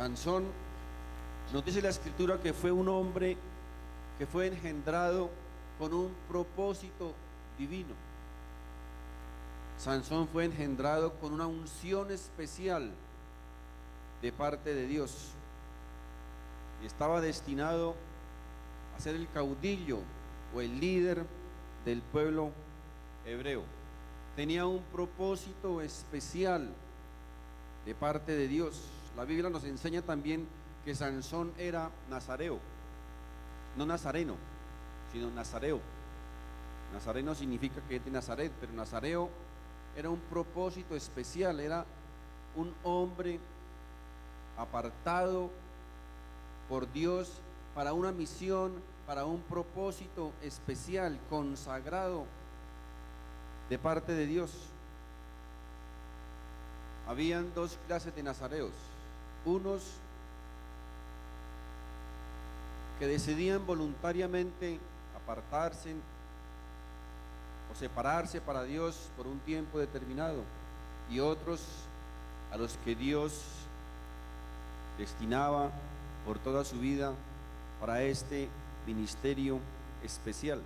Sansón, nos dice la escritura que fue un hombre que fue engendrado con un propósito divino. Sansón fue engendrado con una unción especial de parte de Dios y estaba destinado a ser el caudillo o el líder del pueblo hebreo. Tenía un propósito especial de parte de Dios. La Biblia nos enseña también que Sansón era nazareo, no nazareno, sino nazareo. Nazareno significa que es de Nazaret, pero nazareo era un propósito especial, era un hombre apartado por Dios para una misión, para un propósito especial, consagrado de parte de Dios. Habían dos clases de nazareos, unos que decidían voluntariamente apartarse o separarse para Dios por un tiempo determinado, y otros a los que Dios destinaba por toda su vida para este ministerio especial.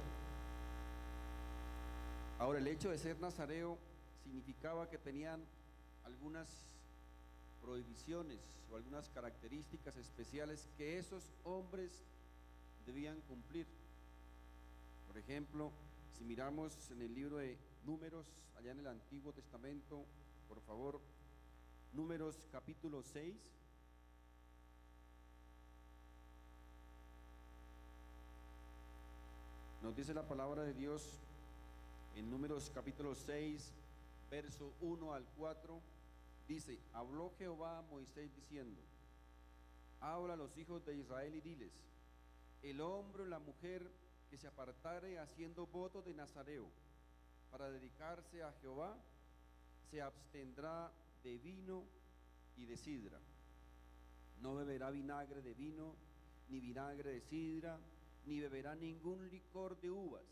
Ahora, el hecho de ser nazareo significaba que tenían algunas prohibiciones o algunas características especiales que esos hombres debían cumplir. Por ejemplo, si miramos en el libro de Números, allá en el Antiguo Testamento, por favor, Números capítulo 6. Nos dice la palabra de Dios en Números capítulo 6, verso 1 al 4, dice: habló Jehová a Moisés diciendo: habla a los hijos de Israel y diles: el hombre o la mujer que se apartare haciendo voto de nazareo para dedicarse a Jehová, se abstendrá de vino y de sidra. No beberá vinagre de vino, ni vinagre de sidra, ni beberá ningún licor de uvas,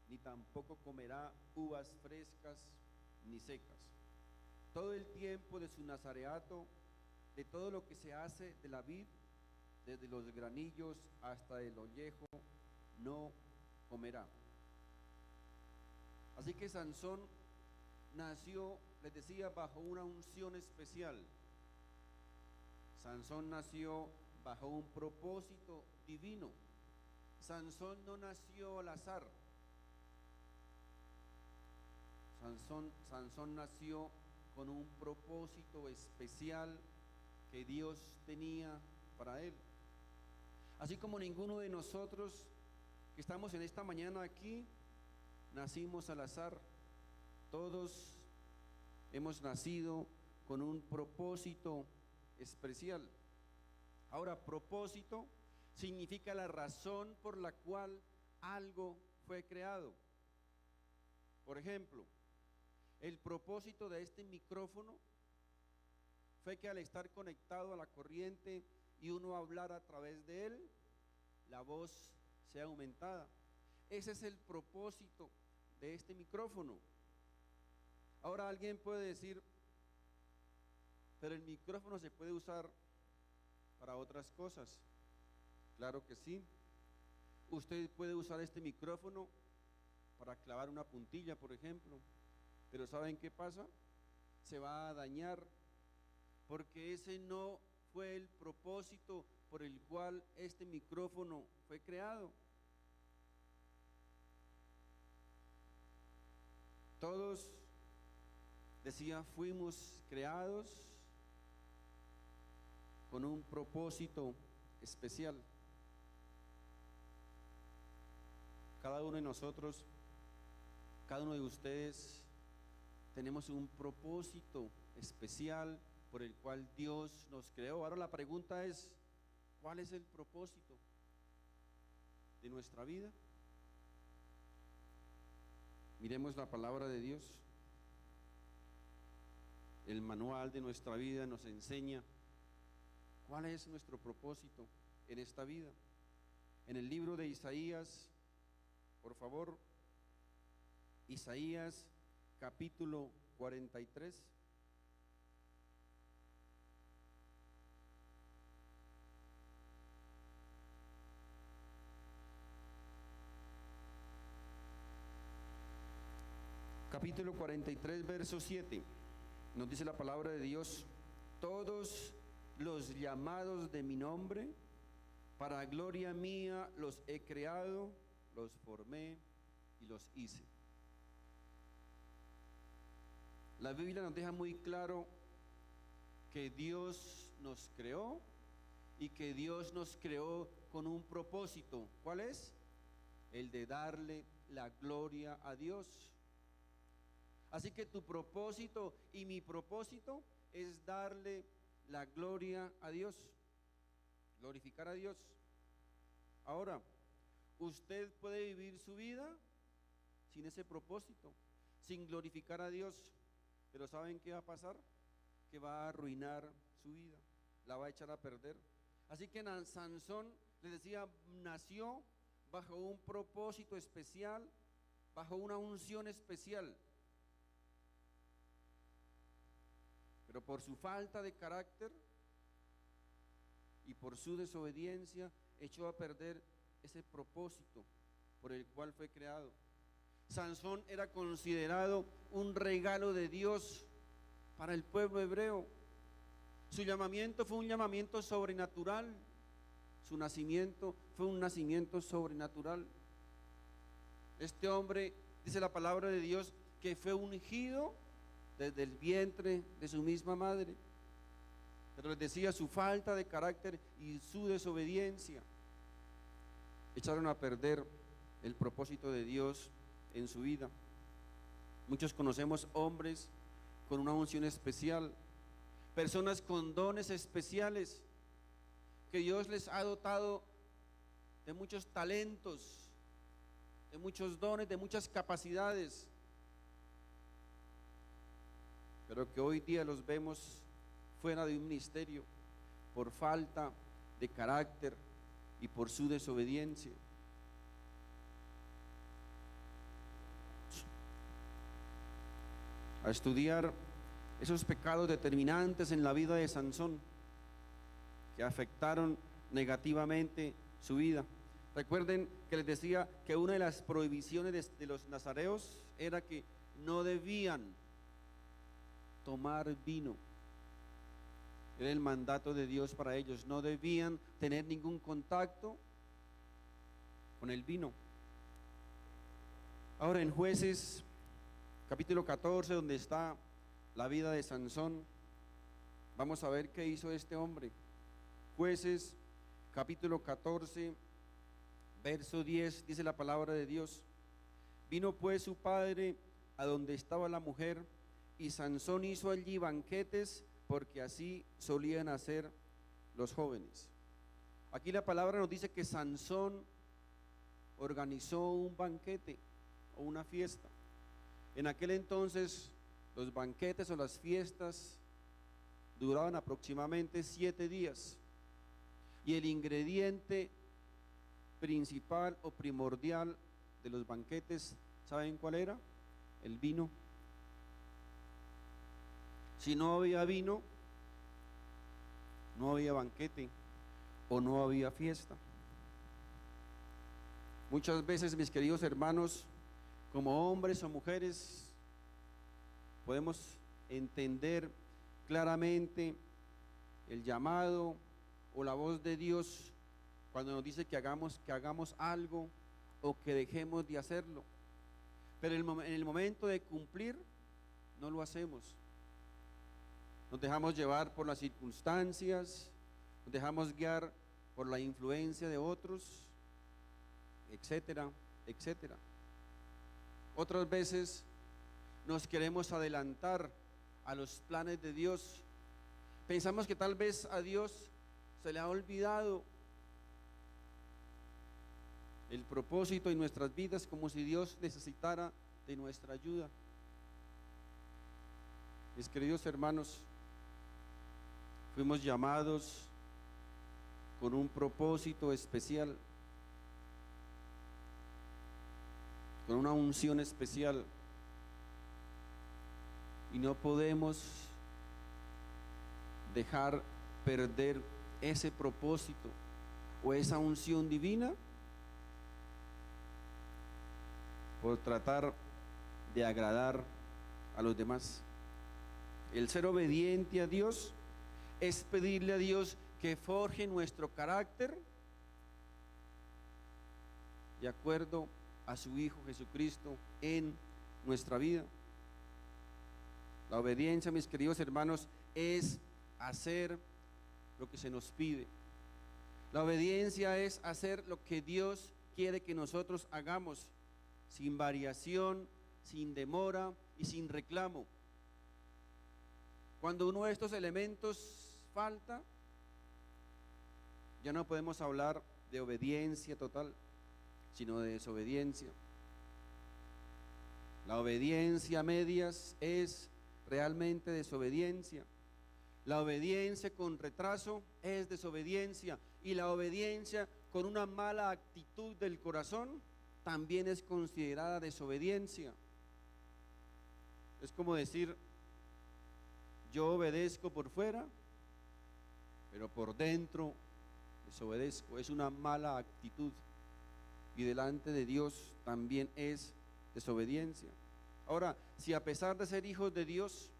ni tampoco comerá uvas frescas ni secas. Todo el tiempo de su nazareato, de todo lo que se hace de la vid, desde los granillos hasta el ollejo, no comerá. Así que Sansón nació, les decía, bajo una unción especial. Sansón nació bajo un propósito divino. Sansón no nació al azar. Sansón nació con un propósito especial que Dios tenía para él. Así como ninguno de nosotros que estamos en esta mañana aquí nacimos al azar. Todos hemos nacido con un propósito especial. Ahora, propósito significa la razón por la cual algo fue creado. Por ejemplo, el propósito de este micrófono fue que al estar conectado a la corriente y uno hablar a través de él, la voz sea aumentada. Ese es el propósito de este micrófono. Ahora alguien puede decir: pero el micrófono se puede usar para otras cosas. Claro que sí. Usted puede usar este micrófono para clavar una puntilla, por ejemplo, pero ¿saben qué pasa? Se va a dañar, porque ese no fue el propósito por el cual este micrófono fue creado. Todos, decía, fuimos creados con un propósito especial. Cada uno de nosotros, cada uno de ustedes, tenemos un propósito especial por el cual Dios nos creó. Ahora la pregunta es: ¿cuál es el propósito de nuestra vida? Miremos la palabra de Dios. El manual de nuestra vida nos enseña cuál es nuestro propósito en esta vida. En el libro de Isaías, por favor, Isaías capítulo 43. capítulo 43, verso 7, nos dice la palabra de Dios: todos los llamados de mi nombre, para gloria mía los he creado, los formé y los hice. La Biblia nos deja muy claro que Dios nos creó y que Dios nos creó con un propósito. ¿Cuál es? El de darle la gloria a Dios. Así que tu propósito y mi propósito es darle la gloria a Dios, glorificar a Dios. Ahora, usted puede vivir su vida sin ese propósito, sin glorificar a Dios, pero ¿saben qué va a pasar? Que va a arruinar su vida, la va a echar a perder. Así que Sansón, les decía, nació bajo un propósito especial, bajo una unción especial. Pero por su falta de carácter y por su desobediencia, echó a perder ese propósito por el cual fue creado. Sansón era considerado un regalo de Dios para el pueblo hebreo. Su llamamiento fue un llamamiento sobrenatural. Su nacimiento fue un nacimiento sobrenatural. Este hombre, dice la palabra de Dios, que fue ungido desde el vientre de su misma madre. Pero les decía, su falta de carácter y su desobediencia echaron a perder el propósito de Dios en su vida. Muchos conocemos hombres con una unción especial, personas con dones especiales, que Dios les ha dotado de muchos talentos, de muchos dones, de muchas capacidades, pero que hoy día los vemos fuera de un ministerio por falta de carácter y por su desobediencia. A estudiar esos pecados determinantes en la vida de Sansón que afectaron negativamente su vida. Recuerden que les decía que una de las prohibiciones de los nazareos era que no debían tomar vino. Era el mandato de Dios para ellos. No debían tener ningún contacto con el vino. Ahora en Jueces capítulo 14, donde está la vida de Sansón, vamos a ver qué hizo este hombre. Jueces capítulo 14, verso 10, dice la palabra de Dios: vino pues su padre a donde estaba la mujer, y Sansón hizo allí banquetes, porque así solían hacer los jóvenes. Aquí la palabra nos dice que Sansón organizó un banquete o una fiesta. En aquel entonces los banquetes o las fiestas duraban aproximadamente 7 días, y el ingrediente principal o primordial de los banquetes, ¿saben cuál era? El vino. Si no había vino, no había banquete o no había fiesta. Muchas veces, mis queridos hermanos, como hombres o mujeres, podemos entender claramente el llamado o la voz de Dios cuando nos dice que hagamos algo o que dejemos de hacerlo. Pero en el momento de cumplir, no lo hacemos. Nos dejamos llevar por las circunstancias, nos dejamos guiar por la influencia de otros, etcétera, etcétera. Otras veces nos queremos adelantar a los planes de Dios. Pensamos que tal vez a Dios se le ha olvidado el propósito en nuestras vidas, como si Dios necesitara de nuestra ayuda. Mis queridos hermanos, fuimos llamados con un propósito especial, con una unción especial, y no podemos dejar perder ese propósito o esa unción divina por tratar de agradar a los demás. El ser obediente a Dios es pedirle a Dios que forje nuestro carácter de acuerdo a su Hijo Jesucristo en nuestra vida. La obediencia, mis queridos hermanos, es hacer lo que se nos pide. La obediencia es hacer lo que Dios quiere que nosotros hagamos, sin variación, sin demora y sin reclamo. Cuando uno de estos elementos falta, ya no podemos hablar de obediencia total, sino de desobediencia. La obediencia a medias es realmente desobediencia. La obediencia con retraso es desobediencia, y la obediencia con una mala actitud del corazón también es considerada desobediencia. Es como decir, yo obedezco por fuera, pero por dentro desobedezco. Es una mala actitud, y delante de Dios también es desobediencia. Ahora, si a pesar de ser hijos de Dios,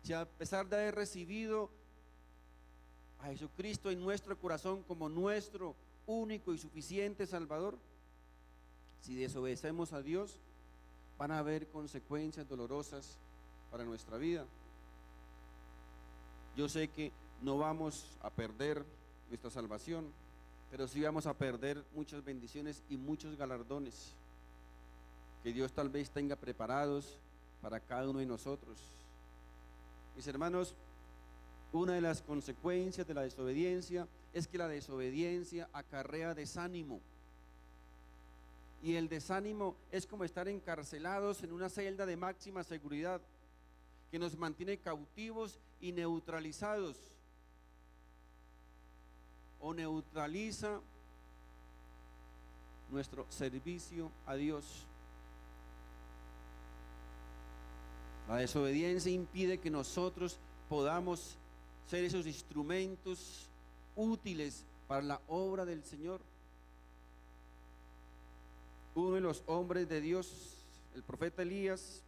si a pesar de haber recibido a Jesucristo en nuestro corazón como nuestro único y suficiente Salvador, si desobedecemos a Dios, van a haber consecuencias dolorosas para nuestra vida. Yo sé que no vamos a perder nuestra salvación, pero sí vamos a perder muchas bendiciones y muchos galardones que Dios tal vez tenga preparados para cada uno de nosotros. Mis hermanos, una de las consecuencias de la desobediencia es que la desobediencia acarrea desánimo. Y el desánimo es como estar encarcelados en una celda de máxima seguridad que nos mantiene cautivos y neutralizados, o neutraliza nuestro servicio a Dios. La desobediencia impide que nosotros podamos ser esos instrumentos útiles para la obra del Señor. Uno de los hombres de Dios, el profeta Elías,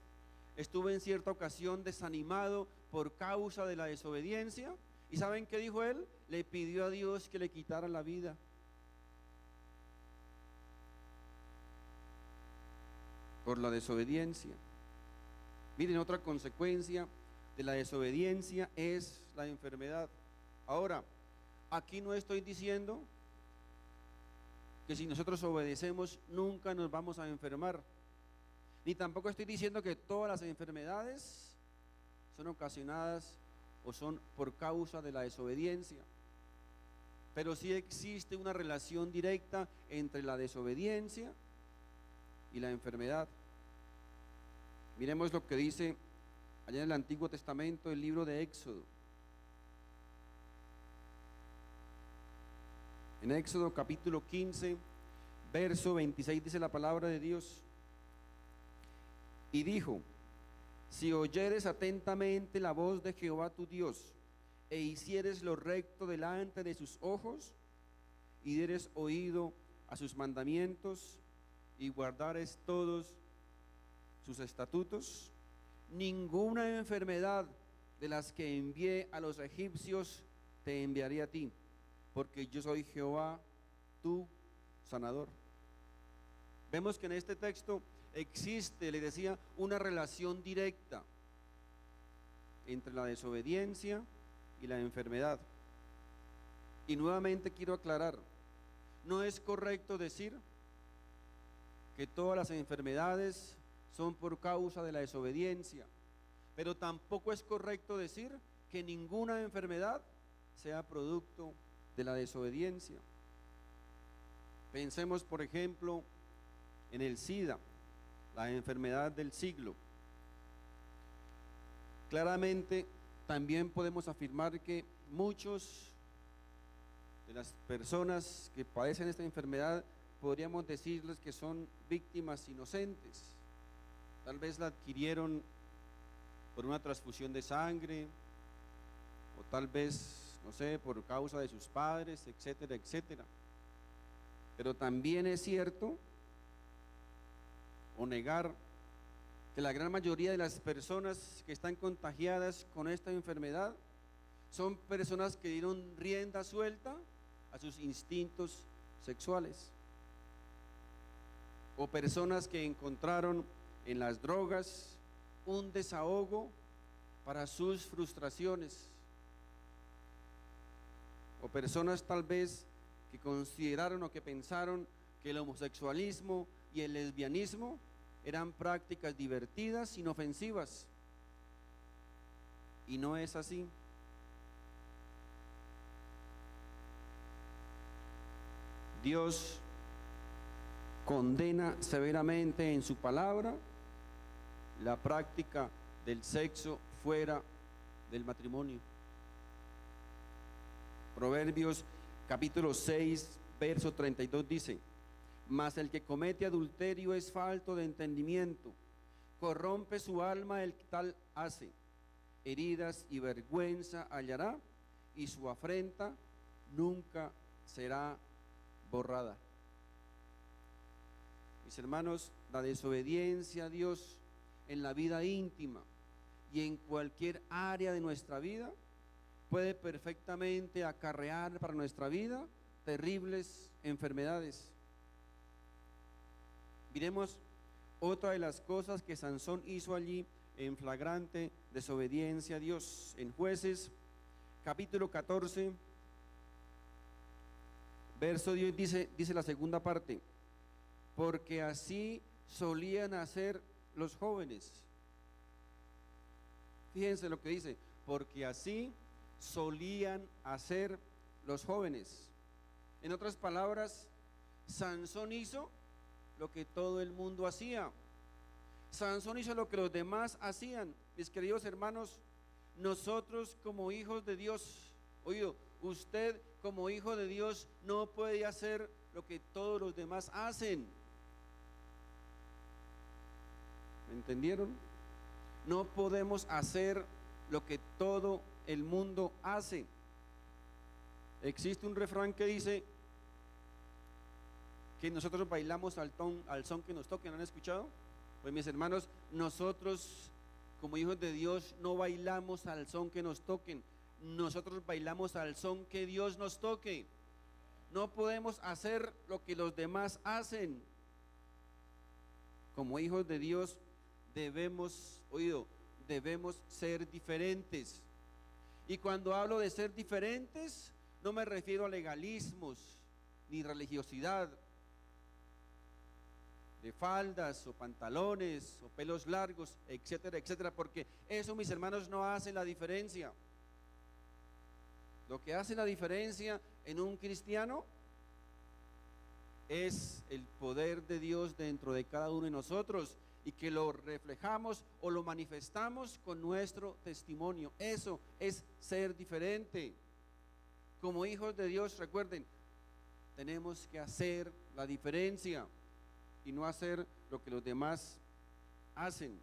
estuvo en cierta ocasión desanimado por causa de la desobediencia. ¿Y saben qué dijo él? Le pidió a Dios que le quitara la vida. Por la desobediencia. Miren, otra consecuencia de la desobediencia es la enfermedad. Ahora, aquí no estoy diciendo que si nosotros obedecemos nunca nos vamos a enfermar, ni tampoco estoy diciendo que todas las enfermedades son ocasionadas o son por causa de la desobediencia, pero sí existe una relación directa entre la desobediencia y la enfermedad. Miremos lo que dice allá en el Antiguo Testamento, el libro de Éxodo. En Éxodo capítulo 15, verso 26 dice la palabra de Dios: y dijo, si oyeres atentamente la voz de Jehová tu Dios, e hicieres lo recto delante de sus ojos, y dieres oído a sus mandamientos, y guardares todos sus estatutos, ninguna enfermedad de las que envié a los egipcios te enviaré a ti, porque yo soy Jehová, tu sanador. Vemos que en este texto existe, le decía, una relación directa entre la desobediencia y la enfermedad. Y nuevamente quiero aclarar, no es correcto decir que todas las enfermedades son por causa de la desobediencia, pero tampoco es correcto decir que ninguna enfermedad sea producto de la desobediencia. Pensemos, por ejemplo, en el SIDA, la enfermedad del siglo. Claramente también podemos afirmar que muchos de las personas que padecen esta enfermedad podríamos decirles que son víctimas inocentes. Tal vez la adquirieron por una transfusión de sangre, o tal vez, no sé, por causa de sus padres, etcétera, etcétera. Pero también es cierto, o negar, que la gran mayoría de las personas que están contagiadas con esta enfermedad son personas que dieron rienda suelta a sus instintos sexuales, o personas que encontraron en las drogas un desahogo para sus frustraciones, o personas tal vez que consideraron o que pensaron que el homosexualismo y el lesbianismo eran prácticas divertidas, inofensivas, y no es así. Dios condena severamente en su palabra la práctica del sexo fuera del matrimonio. Proverbios capítulo 6, verso 32 dice: mas el que comete adulterio es falto de entendimiento, corrompe su alma el que tal hace, heridas y vergüenza hallará, y su afrenta nunca será borrada. Mis hermanos, la desobediencia a Dios en la vida íntima y en cualquier área de nuestra vida puede perfectamente acarrear para nuestra vida terribles enfermedades. Miremos otra de las cosas que Sansón hizo allí en flagrante desobediencia a Dios. En Jueces capítulo 14, verso 10 dice la segunda parte: porque así solían hacer los jóvenes. Fíjense lo que dice: porque así solían hacer los jóvenes. En otras palabras, Sansón hizo lo que todo el mundo hacía. Sansón hizo lo que los demás hacían. Mis queridos hermanos, nosotros como hijos de Dios, oído, usted como hijo de Dios no puede hacer lo que todos los demás hacen. ¿Me entendieron? No podemos hacer lo que todo el mundo hace. Existe un refrán que dice que nosotros bailamos al son que nos toque. ¿No han escuchado? Pues mis hermanos, nosotros como hijos de Dios no bailamos al son que nos toquen. Nosotros bailamos al son que Dios nos toque. No podemos hacer lo que los demás hacen. Como hijos de Dios debemos ser diferentes. Y cuando hablo de ser diferentes, no me refiero a legalismos ni religiosidad de faldas o pantalones o pelos largos, etcétera, etcétera, porque eso, mis hermanos, no hace la diferencia. Lo que hace la diferencia en un cristiano es el poder de Dios dentro de cada uno de nosotros, y que lo reflejamos o lo manifestamos con nuestro testimonio. Eso es ser diferente. Como hijos de Dios, recuerden, tenemos que hacer la diferencia y no hacer lo que los demás hacen.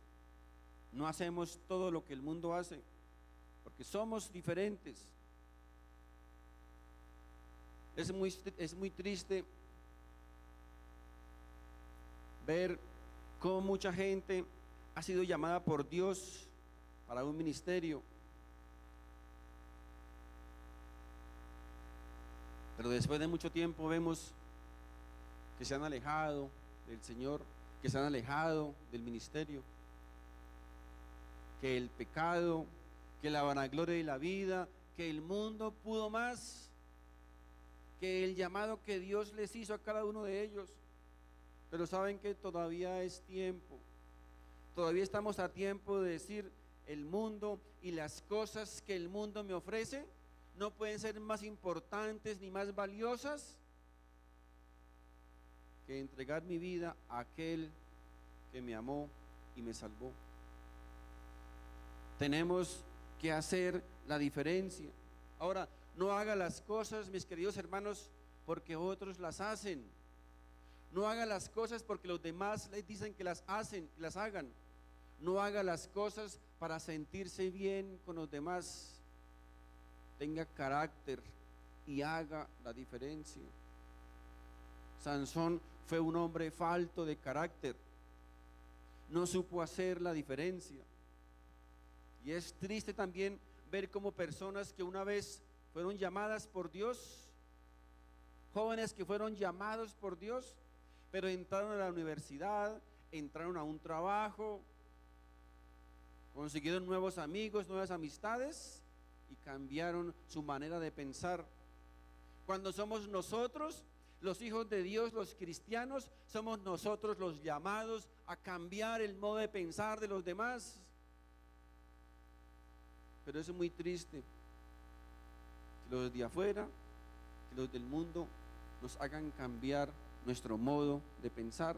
No hacemos todo lo que el mundo hace, porque somos diferentes. Es muy triste ver cómo mucha gente ha sido llamada por Dios para un ministerio, pero después de mucho tiempo vemos que se han alejado del Señor, que se han alejado del ministerio, que el pecado, que la vanagloria de la vida, que el mundo pudo más que el llamado que Dios les hizo a cada uno de ellos. Pero saben que todavía es tiempo, todavía estamos a tiempo de decir: el mundo y las cosas que el mundo me ofrece no pueden ser más importantes ni más valiosas que entregar mi vida a aquel que me amó y me salvó. Tenemos que hacer la diferencia. Ahora, no haga las cosas, mis queridos hermanos, porque otros las hacen. No haga las cosas porque los demás les dicen que las hacen, que las hagan. No haga las cosas para sentirse bien con los demás. Tenga carácter y haga la diferencia. Sansón fue un hombre falto de carácter. no supo hacer la diferencia. Y es triste también ver cómo personas que una vez fueron llamadas por Dios, jóvenes que fueron llamados por Dios, pero entraron a la universidad, entraron a un trabajo, consiguieron nuevos amigos, nuevas amistades y cambiaron su manera de pensar. Cuando somos nosotros, los hijos de Dios, los cristianos, somos nosotros los llamados a cambiar el modo de pensar de los demás. Pero eso es muy triste, que los de afuera, que los del mundo nos hagan cambiar nuestro modo de pensar.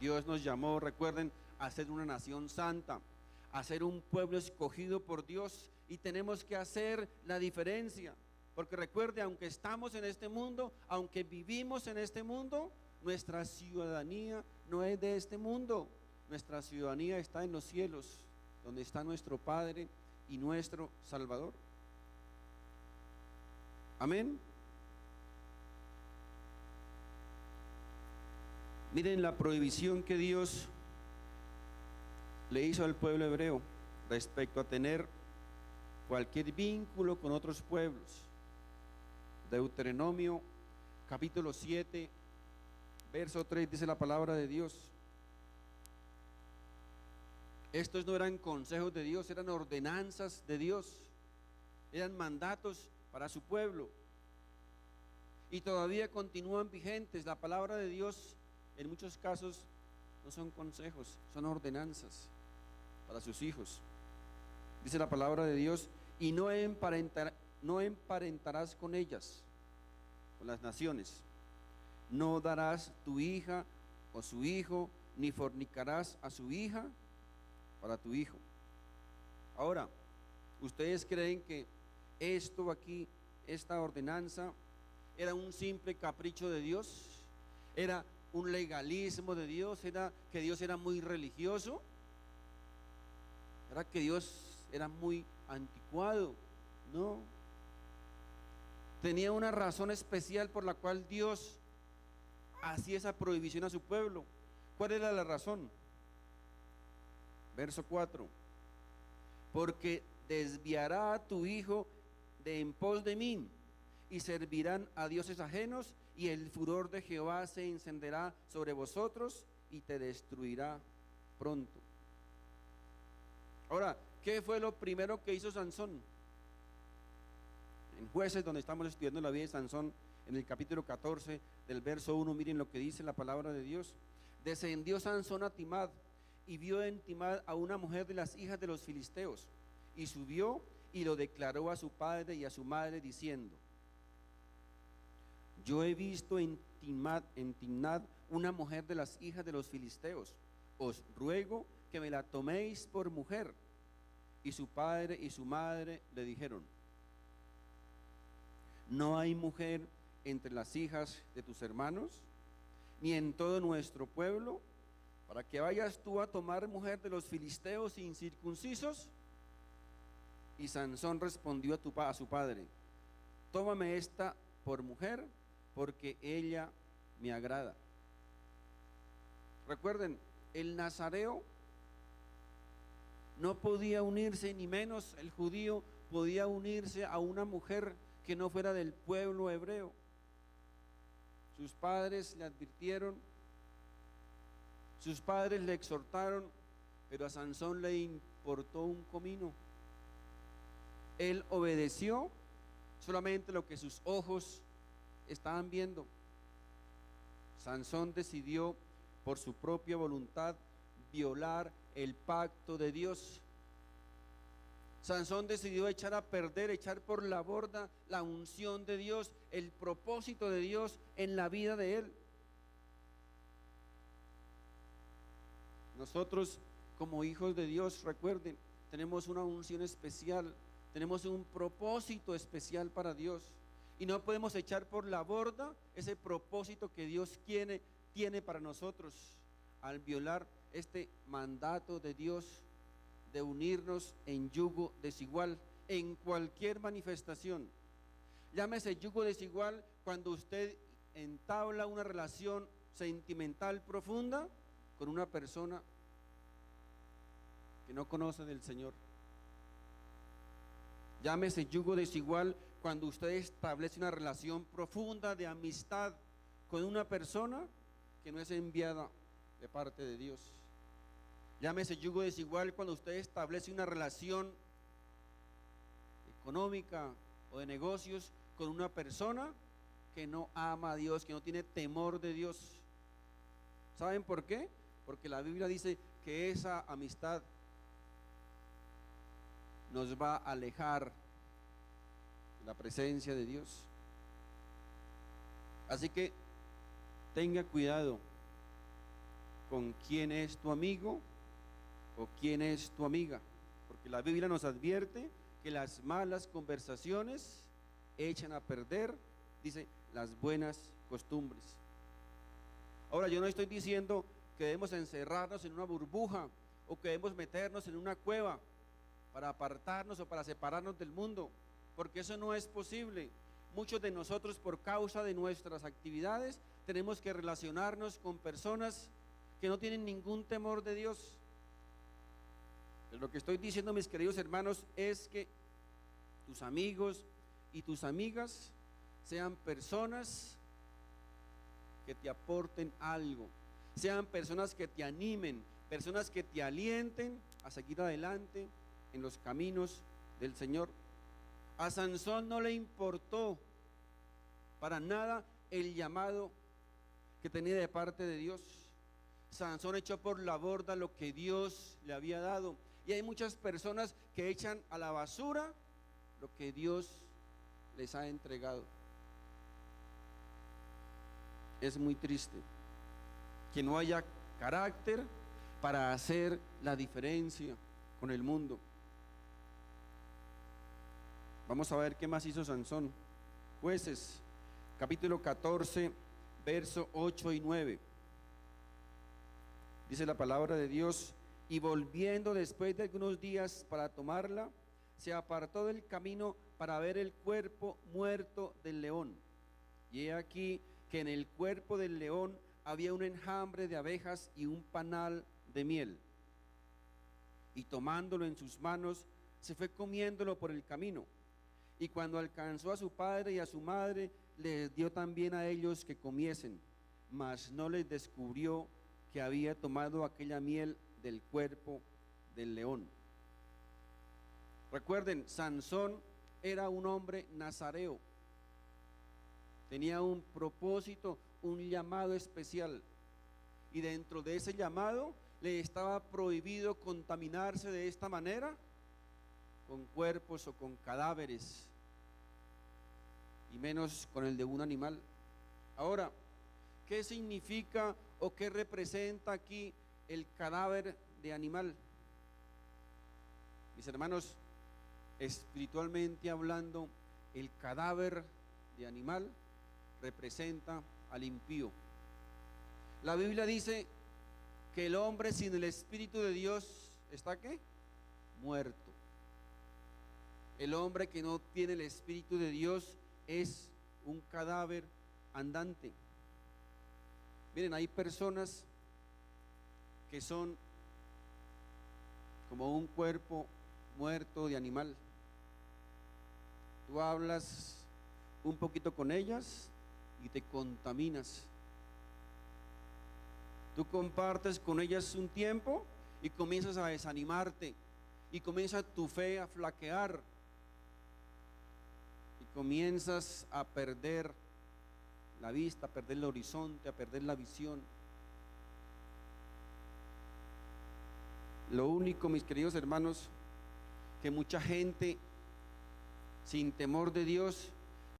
Dios nos llamó, recuerden, a ser una nación santa, a ser un pueblo escogido por Dios, y tenemos que hacer la diferencia, porque recuerde, aunque estamos en este mundo, aunque vivimos en este mundo, nuestra ciudadanía no es de este mundo, nuestra ciudadanía está en los cielos, donde está nuestro Padre y nuestro Salvador. Amén. Miren la prohibición que Dios le hizo al pueblo hebreo respecto a tener cualquier vínculo con otros pueblos. Deuteronomio capítulo 7, verso 3 dice la palabra de Dios. Estos no eran consejos de Dios, eran ordenanzas de Dios, eran mandatos para su pueblo, y todavía continúan vigentes. La palabra de Dios en muchos casos no son consejos, son ordenanzas para sus hijos. Dice la palabra de Dios: y no emparentarás con ellas, con las naciones. No darás tu hija o su hijo, ni fornicarás a su hija para tu hijo. Ahora, ¿ustedes creen que esto aquí, esta ordenanza, era un simple capricho de Dios? ¿Era un legalismo de Dios? ¿Era que Dios era muy religioso? ¿Era que Dios era muy anticuado? No. Tenía una razón especial por la cual Dios hacía esa prohibición a su pueblo. ¿Cuál era la razón? Verso 4: porque desviará a tu hijo de en pos de mí, y servirán a dioses ajenos, y el furor de Jehová se encenderá sobre vosotros y te destruirá pronto. Ahora, ¿qué fue lo primero que hizo Sansón? En Jueces, donde estamos estudiando la vida de Sansón, en el capítulo 14 del verso 1, miren lo que dice la palabra de Dios. Descendió Sansón a Timad, y vio en Timad a una mujer de las hijas de los filisteos, y subió y lo declaró a su padre y a su madre, diciendo: yo he visto en Timnat una mujer de las hijas de los filisteos, os ruego que me la toméis por mujer. Y su padre y su madre le dijeron: no hay mujer entre las hijas de tus hermanos, ni en todo nuestro pueblo, para que vayas tú a tomar mujer de los filisteos incircuncisos. Y Sansón respondió a su padre: tómame esta por mujer, porque ella me agrada. Recuerden, el nazareo no podía unirse, ni menos el judío podía unirse a una mujer que no fuera del pueblo hebreo. Sus padres le advirtieron, sus padres le exhortaron, pero a Sansón le importó un comino. Él obedeció solamente lo que sus ojos estaban viendo. Sansón decidió por su propia voluntad violar el pacto de Dios. Sansón decidió echar a perder, echar por la borda la unción de Dios, el propósito de Dios en la vida de él. Nosotros, como hijos de Dios, recuerden, tenemos una unción especial, tenemos un propósito especial para Dios, y no podemos echar por la borda ese propósito que Dios tiene para nosotros al violar este mandato de Dios de unirnos en yugo desigual en cualquier manifestación. Llámese yugo desigual cuando usted entabla una relación sentimental profunda con una persona que no conoce del Señor. Llámese yugo desigual cuando usted establece una relación profunda de amistad con una persona que no es enviada de parte de Dios. Llámese yugo desigual cuando usted establece una relación económica o de negocios con una persona que no ama a Dios, que no tiene temor de Dios. ¿Saben por qué? Porque la Biblia dice que esa amistad nos va a alejar de la presencia de Dios. Así que tenga cuidado con quién es tu amigo o quién es tu amiga, porque la Biblia nos advierte que las malas conversaciones echan a perder, dice, las buenas costumbres. Ahora, yo no estoy diciendo que debemos encerrarnos en una burbuja o que debemos meternos en una cueva para apartarnos o para separarnos del mundo, porque eso no es posible. Muchos de nosotros, por causa de nuestras actividades, tenemos que relacionarnos con personas que no tienen ningún temor de Dios. Pero lo que estoy diciendo, mis queridos hermanos, es que tus amigos y tus amigas sean personas que te aporten algo, sean personas que te animen, personas que te alienten a seguir adelante en los caminos del Señor. A Sansón no le importó para nada el llamado que tenía de parte de Dios. Sansón echó por la borda lo que Dios le había dado. Y hay muchas personas que echan a la basura lo que Dios les ha entregado. Es muy triste que no haya carácter para hacer la diferencia con el mundo. Vamos a ver qué más hizo Sansón. Jueces, capítulo 14, verso 8 y 9. Dice la palabra de Dios: y volviendo después de algunos días para tomarla, se apartó del camino para ver el cuerpo muerto del león. Y he aquí que en el cuerpo del león había un enjambre de abejas y un panal de miel. Y tomándolo en sus manos, se fue comiéndolo por el camino. Y cuando alcanzó a su padre y a su madre, les dio también a ellos que comiesen, mas no les descubrió que había tomado aquella miel del cuerpo del león. Recuerden, Sansón era un hombre nazareo, tenía un propósito, un llamado especial, y dentro de ese llamado le estaba prohibido contaminarse de esta manera con cuerpos o con cadáveres, y menos con el de un animal. Ahora, ¿qué significa o qué representa aquí el cadáver de animal? Mis hermanos, espiritualmente hablando, el cadáver de animal representa al impío. La Biblia dice que el hombre sin el Espíritu de Dios está ¿qué? Muerto. El hombre que no tiene el Espíritu de Dios es un cadáver andante. Miren, hay personas que son como un cuerpo muerto de animal. Tú hablas un poquito con ellas y te contaminas. Tú compartes con ellas un tiempo y comienzas a desanimarte, y comienza tu fe a flaquear, y comienzas a perder la vista, a perder el horizonte, a perder la visión. Lo único, mis queridos hermanos, que mucha gente sin temor de Dios,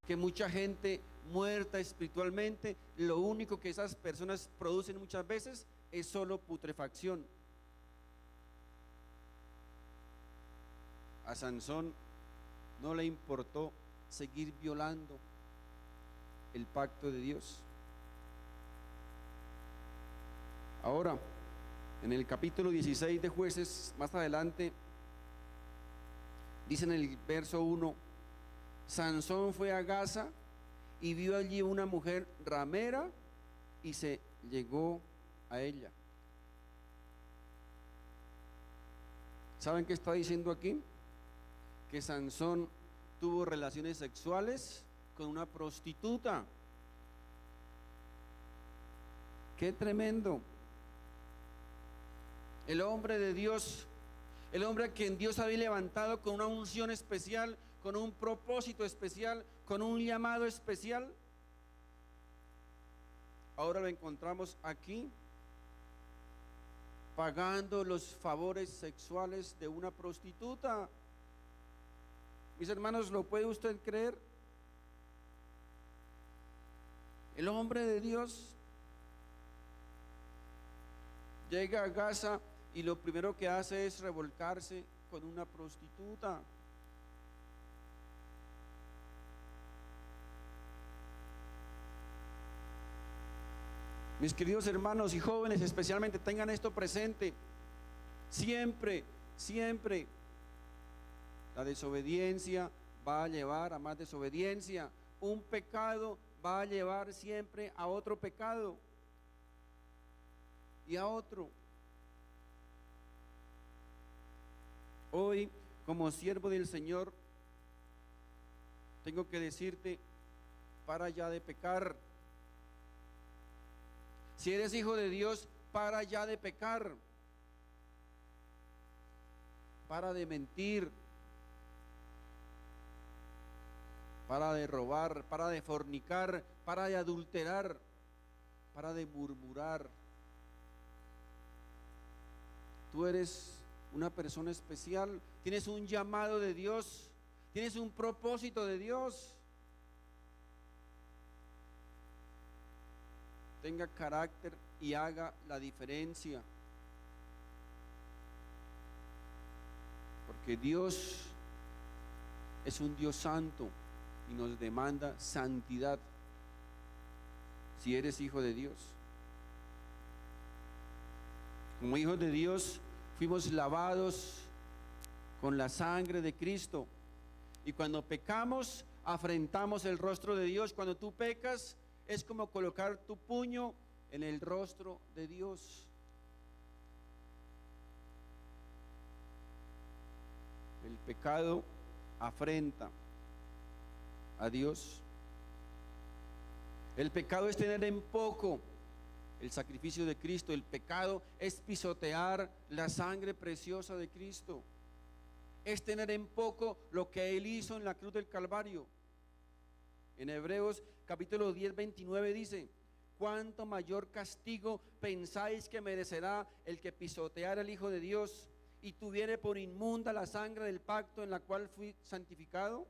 que mucha gente muerta espiritualmente, lo único que esas personas producen muchas veces es solo putrefacción. A Sansón no le importó seguir violando el pacto de Dios. Ahora, en el capítulo 16 de Jueces, más adelante, dice en el verso 1: Sansón fue a Gaza y vio allí una mujer ramera y se llegó a ella. ¿Saben qué está diciendo aquí? Que Sansón tuvo relaciones sexuales con una prostituta. ¡Qué tremendo! El hombre de Dios, el hombre a quien Dios había levantado con una unción especial, con un propósito especial, con un llamado especial, ahora lo encontramos aquí pagando los favores sexuales de una prostituta. Mis hermanos, ¿lo puede usted creer? El hombre de Dios llega a Gaza y lo primero que hace es revolcarse con una prostituta. Mis queridos hermanos y jóvenes, especialmente, tengan esto presente. Siempre, siempre, la desobediencia va a llevar a más desobediencia. Un pecado va a llevar siempre a otro pecado y a otro. Hoy, como siervo del Señor, tengo que decirte: para ya de pecar. Si eres hijo de Dios, para ya de pecar. Para de mentir. Para de robar, para de fornicar, para de adulterar, para de murmurar. Tú eres una persona especial, tienes un llamado de Dios, tienes un propósito de Dios. Tenga carácter y haga la diferencia, porque Dios es un Dios santo y nos demanda santidad si eres hijo de Dios. Como hijos de Dios fuimos lavados con la sangre de Cristo, y cuando pecamos afrentamos el rostro de Dios. Cuando tú pecas es como colocar tu puño en el rostro de Dios. El pecado afrenta a Dios. El pecado es tener en poco el sacrificio de Cristo. El pecado es pisotear la sangre preciosa de Cristo. Es tener en poco lo que Él hizo en la cruz del Calvario. En Hebreos capítulo 10, 29 dice: ¿cuánto mayor castigo pensáis que merecerá el que pisoteara al Hijo de Dios y tuviere por inmunda la sangre del pacto en la cual fui santificado,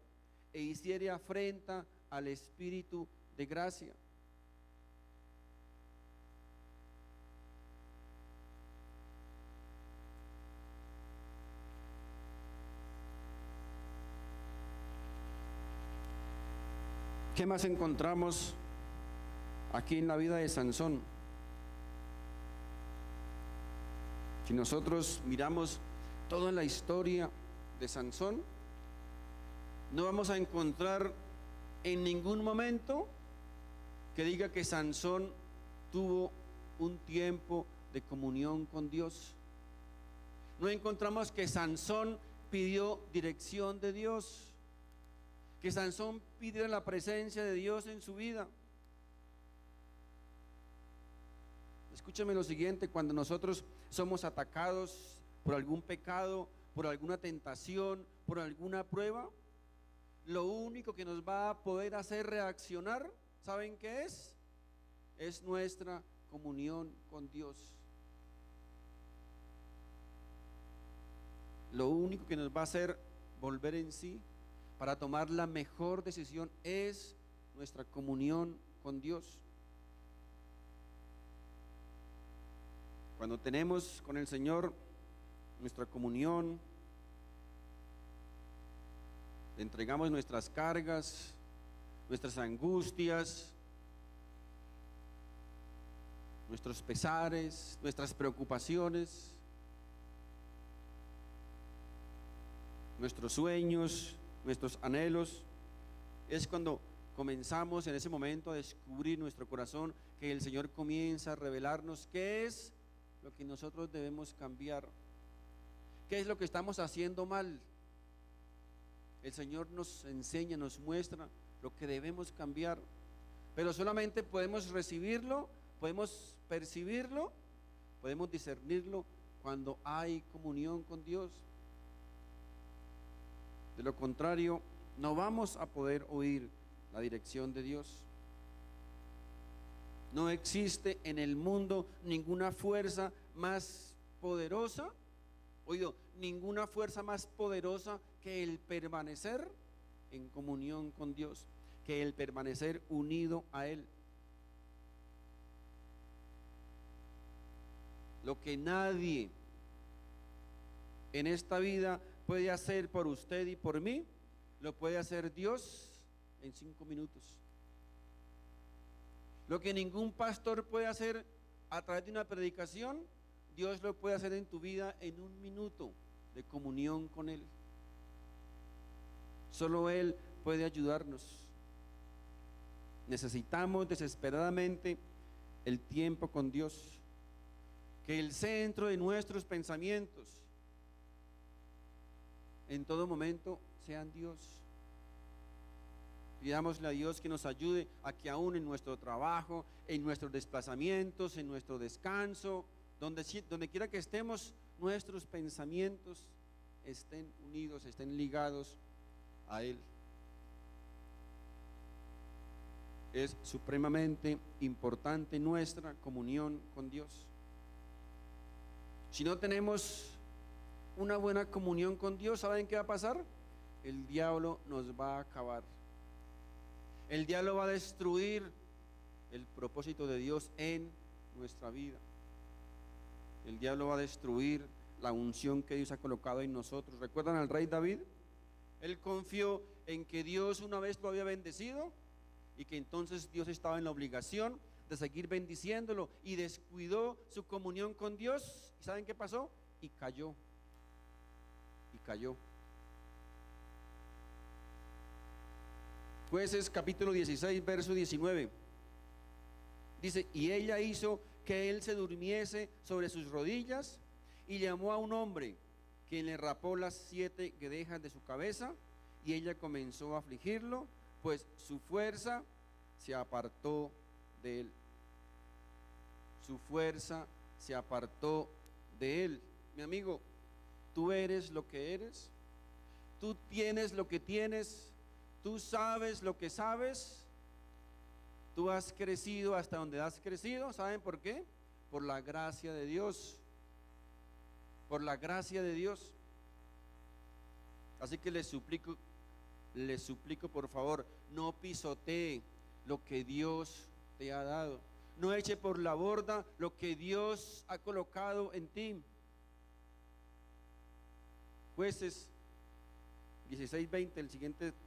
e hiciere afrenta al Espíritu de gracia? ¿Qué más encontramos aquí en la vida de Sansón? Si nosotros miramos toda la historia de Sansón, no vamos a encontrar en ningún momento que diga que Sansón tuvo un tiempo de comunión con Dios. No encontramos que Sansón pidió dirección de Dios, que Sansón pidiera la presencia de Dios en su vida. Escúchame lo siguiente: cuando nosotros somos atacados por algún pecado, por alguna tentación, por alguna prueba, lo único que nos va a poder hacer reaccionar, ¿saben qué es? Es nuestra comunión con Dios. Lo único que nos va a hacer volver en sí para tomar la mejor decisión es nuestra comunión con Dios. Cuando tenemos con el Señor nuestra comunión, le entregamos nuestras cargas, nuestras angustias, nuestros pesares, nuestras preocupaciones, nuestros sueños, nuestros anhelos. Es cuando comenzamos en ese momento a descubrir nuestro corazón, que el Señor comienza a revelarnos qué es lo que nosotros debemos cambiar, ¿Qué es lo que estamos haciendo mal? El Señor nos enseña, nos muestra lo que debemos cambiar, pero solamente podemos recibirlo, podemos percibirlo, podemos discernirlo cuando hay comunión con Dios. De lo contrario, no vamos a poder oír la dirección de Dios. No existe en el mundo ninguna fuerza más poderosa, ninguna fuerza más poderosa que el permanecer en comunión con Dios, que el permanecer unido a Él. Lo que nadie en esta vida puede hacer por usted y por mí, lo puede hacer Dios en 5 minutos. Lo que ningún pastor puede hacer a través de una predicación, Dios lo puede hacer en tu vida en 1 minuto de comunión con Él. Solo Él puede ayudarnos. Necesitamos desesperadamente el tiempo con Dios. Que el centro de nuestros pensamientos en todo momento sean Dios. Pidámosle a Dios que nos ayude a que aún en nuestro trabajo, en nuestros desplazamientos, en nuestro descanso, donde quiera que estemos, nuestros pensamientos estén unidos, estén ligados a Él. Es supremamente importante nuestra comunión con Dios. Si no tenemos una buena comunión con Dios, ¿saben qué va a pasar? El diablo nos va a acabar. El diablo va a destruir el propósito de Dios en nuestra vida. El diablo va a destruir la unción que Dios ha colocado en nosotros. ¿Recuerdan al rey David? Él confió en que Dios una vez lo había bendecido y que entonces Dios estaba en la obligación de seguir bendiciéndolo, y descuidó su comunión con Dios. ¿Y saben qué pasó? Y cayó. Jueces capítulo 16 verso 19 dice: y ella hizo que él se durmiese sobre sus rodillas, y llamó a un hombre, quien le rapó las 7 guedejas de su cabeza, y ella comenzó a afligirlo, pues su fuerza se apartó de él. Su fuerza se apartó de él. Mi amigo, tú eres lo que eres, tú tienes lo que tienes, tú sabes lo que sabes, tú has crecido hasta donde has crecido. ¿Saben por qué? Por la gracia de Dios. Por la gracia de Dios. Así que les suplico por favor, no pisotee lo que Dios te ha dado. No eche por la borda lo que Dios ha colocado en ti. Jueces 16:20,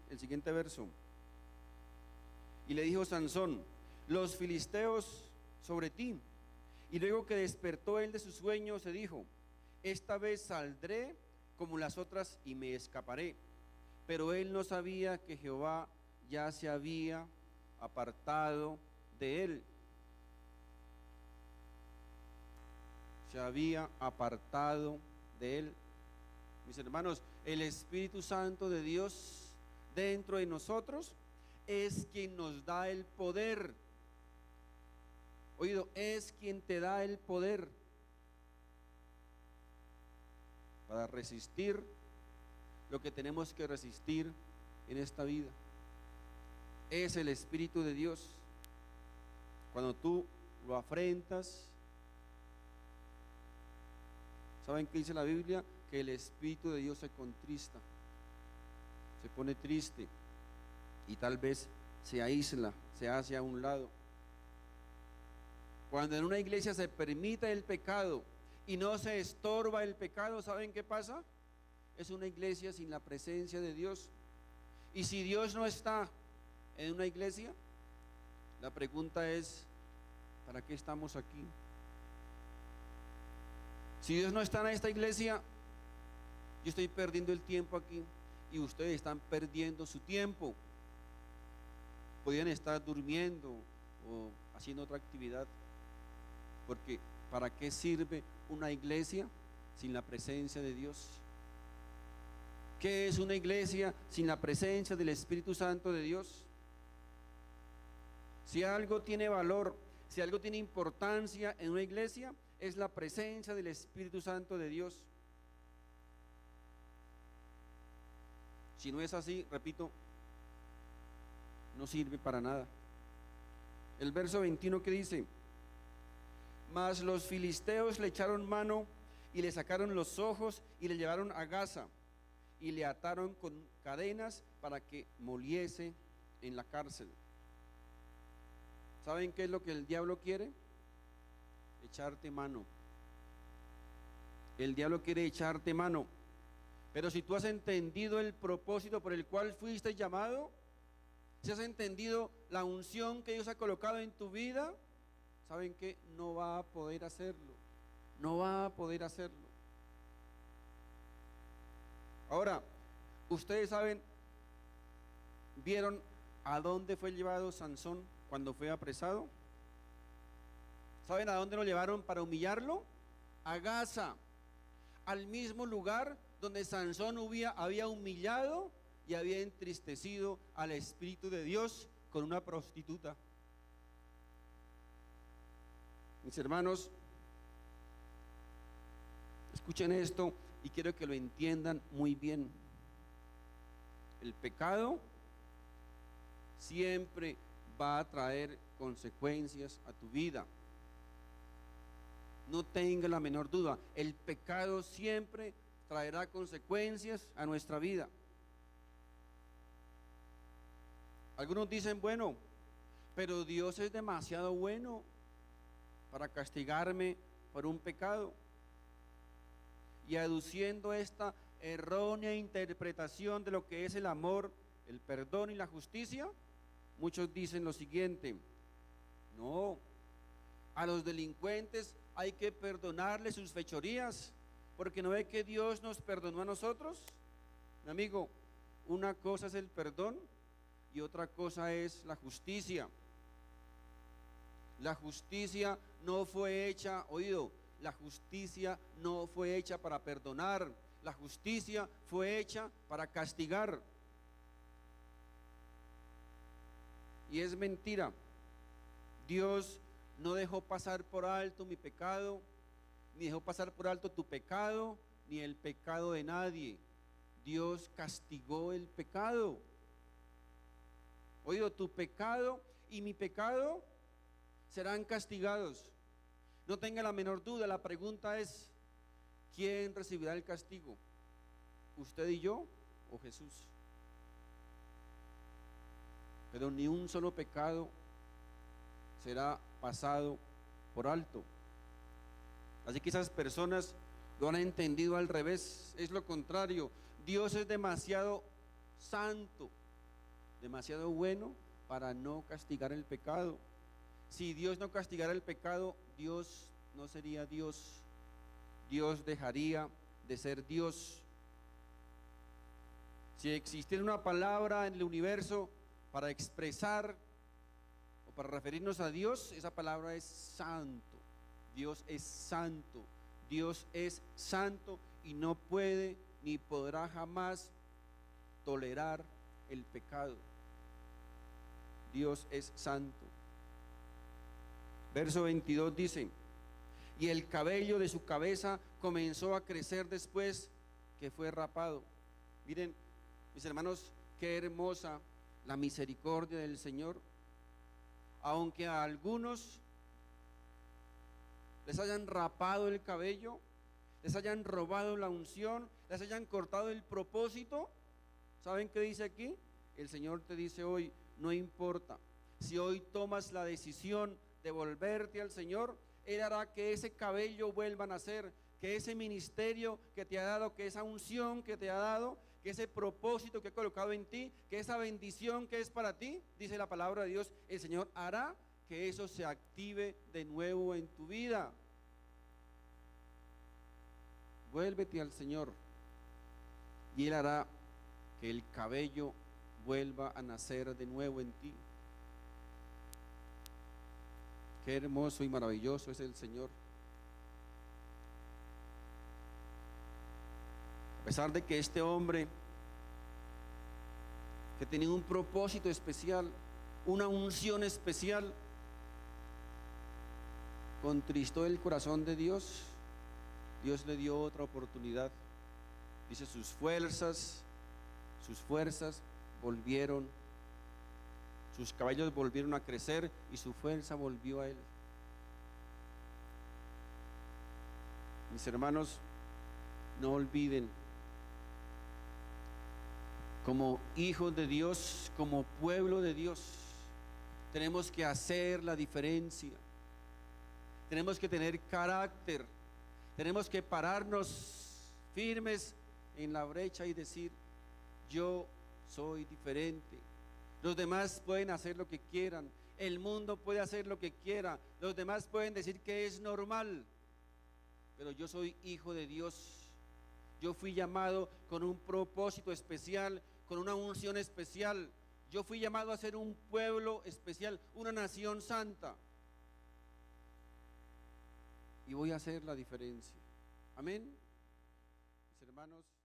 el siguiente verso. Y le dijo Sansón: los filisteos sobre ti. Y luego que despertó él de su sueño, se dijo: esta vez saldré como las otras y me escaparé. Pero él no sabía que Jehová ya se había apartado de él. Se había apartado de él. Mis hermanos, el Espíritu Santo de Dios dentro de nosotros es quien nos da el poder. Es quien te da el poder para resistir lo que tenemos que resistir en esta vida. Es el Espíritu de Dios. Cuando tú lo afrentas, ¿saben qué dice la Biblia? Que el Espíritu de Dios se contrista, se pone triste y tal vez se aísla, se hace a un lado. Cuando en una iglesia se permite el pecado y no se estorba el pecado, ¿saben qué pasa? Es una iglesia sin la presencia de Dios. Y si Dios no está en una iglesia, la pregunta es: ¿para qué estamos aquí? Si Dios no está en esta iglesia, yo estoy perdiendo el tiempo aquí y ustedes están perdiendo su tiempo. Podrían estar durmiendo o haciendo otra actividad, porque ¿para qué sirve una iglesia sin la presencia de Dios? ¿Qué es una iglesia sin la presencia del Espíritu Santo de Dios? Si algo tiene valor, si algo tiene importancia en una iglesia, es la presencia del Espíritu Santo de Dios. Si no es así, repito, no sirve para nada. El verso 21 que dice: mas los filisteos le echaron mano y le sacaron los ojos y le llevaron a Gaza y le ataron con cadenas para que moliese en la cárcel. ¿Saben qué es lo que el diablo quiere? Echarte mano. El diablo quiere echarte mano. Pero si tú has entendido el propósito por el cual fuiste llamado, si has entendido la unción que Dios ha colocado en tu vida, ¿saben qué? No va a poder hacerlo. No va a poder hacerlo. Ahora, ustedes saben, ¿vieron a dónde fue llevado Sansón cuando fue apresado? ¿Saben a dónde lo llevaron para humillarlo? A Gaza, al mismo lugar donde Sansón había humillado y había entristecido al Espíritu de Dios con una prostituta. Mis hermanos, escuchen esto y quiero que lo entiendan muy bien. El pecado siempre va a traer consecuencias a tu vida. No tenga la menor duda, el pecado siempre traerá consecuencias a nuestra vida. Algunos dicen, bueno, pero Dios es demasiado bueno para castigarme por un pecado. Y aduciendo esta errónea interpretación de lo que es el amor, el perdón y la justicia, muchos dicen lo siguiente: no, a los delincuentes hay que perdonarles sus fechorías, porque no ve que Dios nos perdonó a nosotros. Mi amigo, una cosa es el perdón y otra cosa es la justicia. La justicia no fue hecha, oído, la justicia no fue hecha para perdonar, la justicia fue hecha para castigar. Y es mentira. Dios no dejó pasar por alto mi pecado, ni dejó pasar por alto tu pecado, ni el pecado de nadie. Dios castigó el pecado. Oído, tu pecado y mi pecado serán castigados. No tenga la menor duda. La pregunta es: ¿quién recibirá el castigo? ¿Usted y yo o Jesús? Pero ni un solo pecado será pasado por alto. Así que esas personas lo han entendido al revés. Es lo contrario. Dios es demasiado santo, demasiado bueno para no castigar el pecado. Si Dios no castigara el pecado, Dios no sería Dios. Dios dejaría de ser Dios. Si existiera una palabra en el universo para expresar o para referirnos a Dios, esa palabra es santo. Dios es santo. Dios es santo y no puede ni podrá jamás tolerar el pecado. Dios es santo. Verso 22 dice: y el cabello de su cabeza comenzó a crecer después que fue rapado. Miren, mis hermanos, qué hermosa la misericordia del Señor. Aunque a algunos les hayan rapado el cabello, les hayan robado la unción, les hayan cortado el propósito, ¿saben qué dice aquí? El Señor te dice hoy: no importa, si hoy tomas la decisión de volverte al Señor, Él hará que ese cabello vuelva a nacer, que ese ministerio que te ha dado, que esa unción que te ha dado, que ese propósito que ha colocado en ti, que esa bendición que es para ti, dice la palabra de Dios, el Señor hará que eso se active de nuevo en tu vida. Vuélvete al Señor y Él hará que el cabello vuelva a nacer de nuevo en ti. Qué hermoso y maravilloso es el Señor. pesar de que este hombre, que tenía un propósito especial, una unción especial, contristó el corazón de Dios, Dios le dio otra oportunidad. Dice, sus fuerzas volvieron, sus cabellos volvieron a crecer y su fuerza volvió a él. Mis hermanos, no olviden, como hijos de Dios, como pueblo de Dios, tenemos que hacer la diferencia. Tenemos que tener carácter. Tenemos que pararnos firmes en la brecha y decir, yo soy diferente. Los demás pueden hacer lo que quieran. El mundo puede hacer lo que quiera. Los demás pueden decir que es normal. Pero yo soy hijo de Dios. Yo fui llamado con un propósito especial, con una unción especial. Yo fui llamado a ser un pueblo especial, una nación santa. Y voy a hacer la diferencia. Amén. Mis hermanos.